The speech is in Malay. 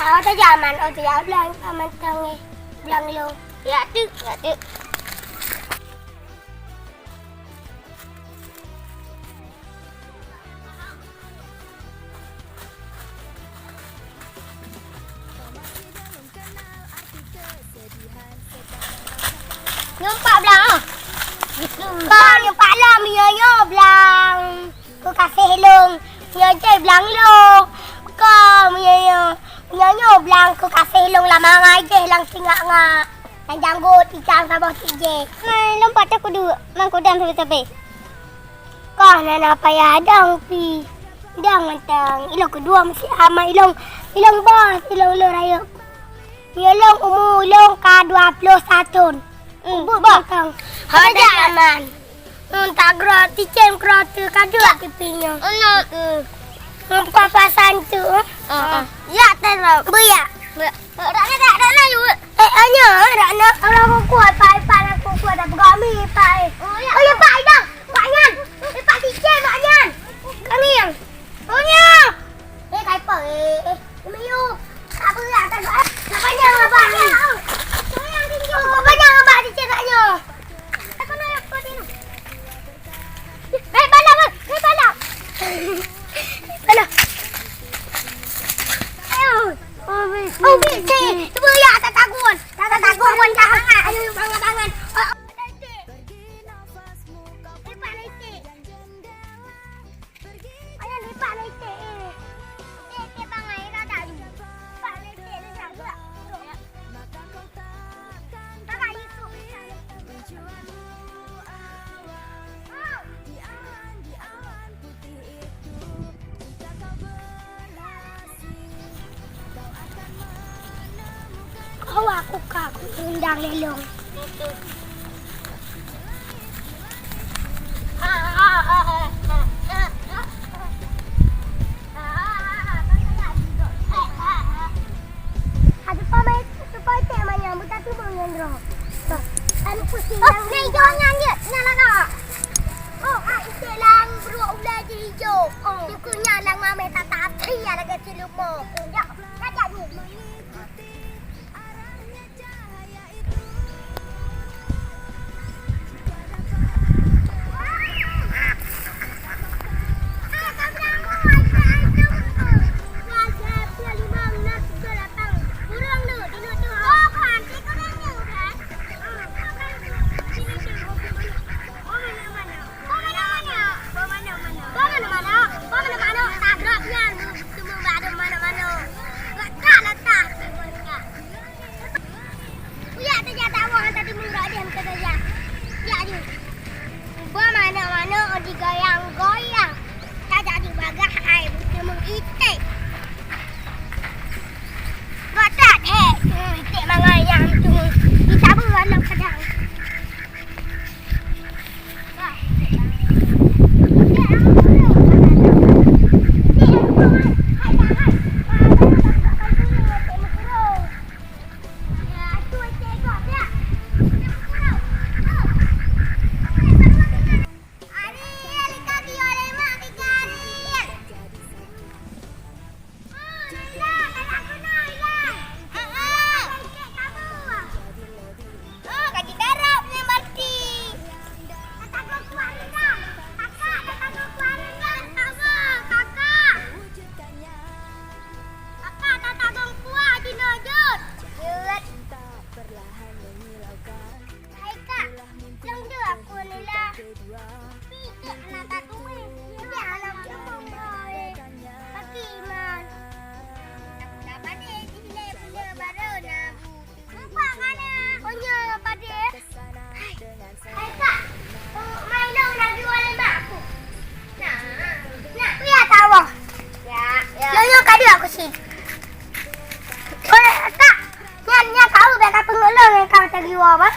ta zaman ở thì áo lang aman tangi lang lo. Ya tu. Nyumpak belang. Kau nyumpak lah menyoyo belang. Kau kasih helong. Menyoyo belang lo. Kau menyoyo belang. Kau kasih helong lama ngaji lang singak ngak. Dan janggut ikan sabah tije. Lompat aku dulu. Mang kodam sampai-sampai. Kau nak apa ya dang pi. Dang mentang. Ilong kedua mesti ama ilong bos. Ilong lo raya. Ilong umur ilong K21. Bakang. Ada aman. Tak gratis gratis kadang tipinya. Papasan tu. Ya terus. Buya. Rakna you. Anya, rakna orang aku kuat pai aku kuat dah bergami pai. Oh ya pai dah. Paknyan. Pak tijen paknyan. Kami yang. Oh nya. Kai pai. Miu. Apa lah tak buat. Napanya apa ni? Sayang tinggi. Napanya apa tijen kaknya? Aku nak apa ni? Hei balak. Balak. Oh, bici. Cuba ya, tak takut. Tak takut pun tak hangat. Ayo, bangan. Lipat lecek. Ayo, lipat lecek. Lecek bangai, tak ada. Lipat lecek tu tak pula. Kakak Yusuf. Kau aku undang lelong. Ada pamai supaya tema nyambut tapi mengendro. Anu pusing. Ni hijaunya ni. Nyala nak. Oh, istilang beruang ular je hijau. Sukunya lang mame tata ada kecil lumo. Ya, kajak ni. Mana-mana digoyang-goyang. Tak jadi bagai bukan mengitik. Gotak itik mangayang tu. Kita berulang kadang. Aku sih. Kak, nyan kau beka pengulung kau tadi apa?